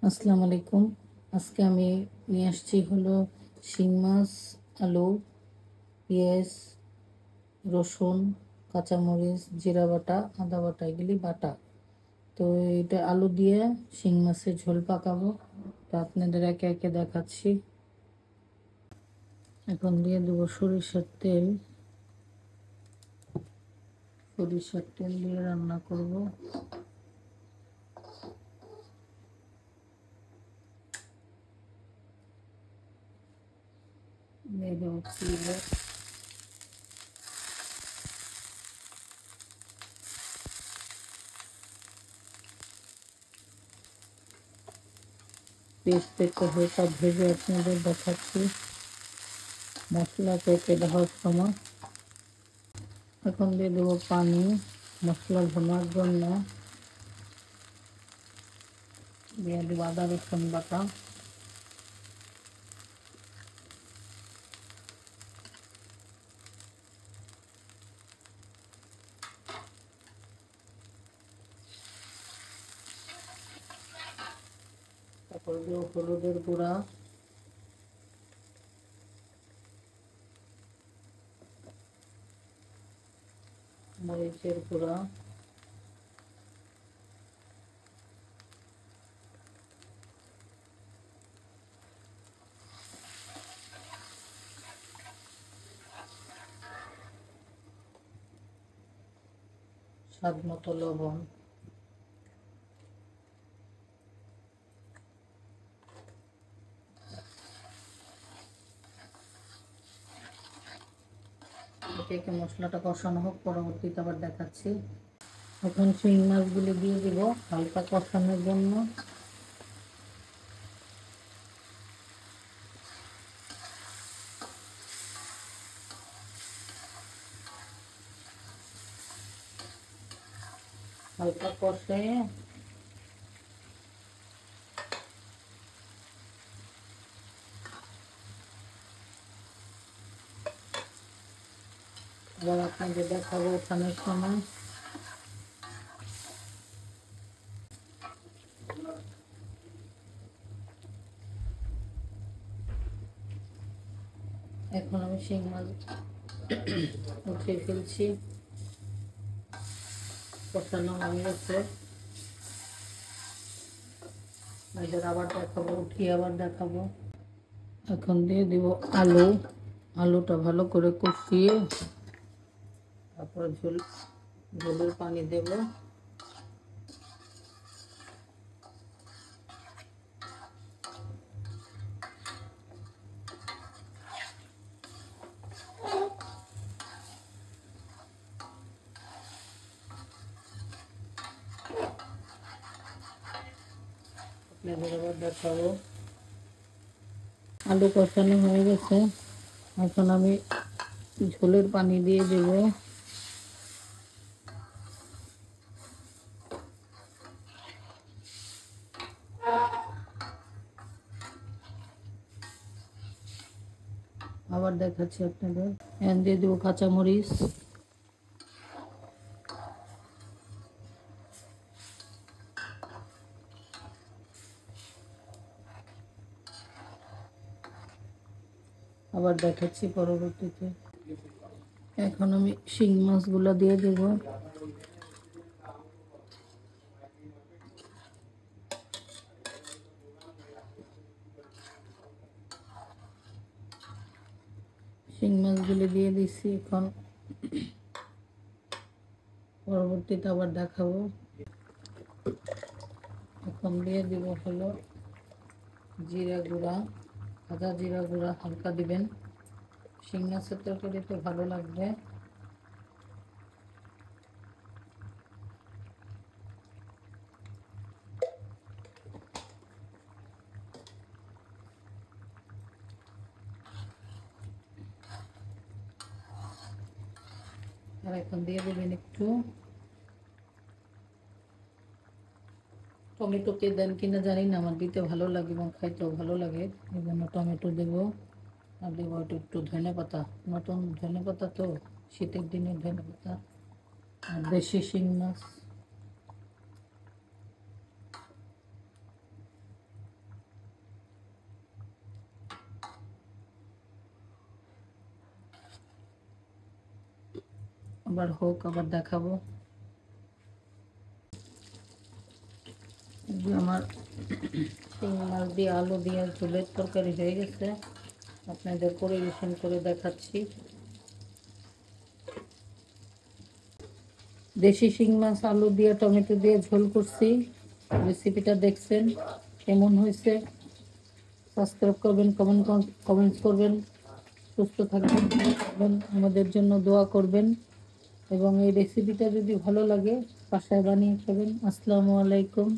আসসালামু আলাইকুম। আজকে আমি নিয়ে আসছি হলো শিং মাছ, আলু, পেঁয়াজ, রসুন, কাঁচামরিচ, জিরা বাটা, আদা বাটা, এগুলি বাটা। তো এটা আলু দিয়ে শিং মাছের ঝোল পাকাবো। তো আপনাদের একে একে দেখাচ্ছি। এখন দিয়ে দেবো সরিষার তেল। সরিষার তেল দিয়ে রান্না করব। দিয়ে দেবো পেঁয়াজ, পেস্ট একটু হালকা ভেজে আপনাদের দেখাচ্ছি মশলা পেঁপে দেওয়ার সময়। এখন দিয়ে দেবো পানি মশলা ভোনার জন্য। দিয়ে দেবো আদা রসুন বাটা, তারপর দেবো হলুদের গুঁড়া, মরিচের গুঁড়া, স্বাদ মতো লবণ। একে মশলাটা কষানো হোক, পরবর্তীতে আবার দেখাচ্ছি। এখন শিং মাছগুলি দিয়ে দিব হালকা কষানোর জন্য। হালকা কষে আবার আপনাকে দেখাবো ওঠানোর সময়। এখন আমি শিং মাছ উঠিয়ে ফেলছি, কষানো হয়ে গেছে। এদের আবার দেখাবো, উঠিয়ে আবার দেখাবো। এখন দিয়ে দিব আলু। আলুটা ভালো করে কষিয়ে তারপর ঝোলের পানি দেব। আপনাদের আবার দেখাবো। আলু কষানো হয়ে গেছে, এখন আমি ঝোলের পানি দিয়ে দেব। আবার দেখাচ্ছি আপনাদের। এখন দিয়ে দেবো কাঁচামরিচ, আবার দেখাচ্ছি পরবর্তীতে। এখন আমি শিং মাছগুলো দিয়ে দেব। শিং মাছগুলো দিয়ে দিচ্ছি। এখন পরবর্তীতে আবার দেখাবো। এখন দিয়ে দিব হলো জিরা গুঁড়া, ভাজা জিরা গুঁড়া হালকা দিবেন, শিং মাছের তরকারিতে ভালো লাগবে। আর এখন দিয়ে দেবেন একটু টমেটো। কে দেন কিনা জানি না, আমার দিতে ভালো লাগে এবং খাইতেও ভালো লাগে, এই জন্য টমেটো দেবো। আর দেবো একটু ধনে পাতা, নতুন ধনে পাতা তো, শীতের দিনের ধনে পাতা। আর দেশি শিং মাছ। আবার হোক, আবার দেখাবো। এই যে আমার শিং মাছ দিয়ে আলু দিয়ে ঝোলের তরকারি হয়ে গেছে, আপনাদের পরিবেশন করে দেখাচ্ছি। দেশি শিং মাছ আলু দিয়ে টমেটো দিয়ে ঝোল করছি। রেসিপিটা দেখছেন কেমন হয়েছে? সাবস্ক্রাইব করবেন, কমেন্টস করবেন, সুস্থ থাকবেন, আমাদের জন্য দোয়া করবেন এবং এই রেসিপিটা যদি ভালো লাগে বাসায় বানিয়ে খাবেন। আসসালামু আলাইকুম।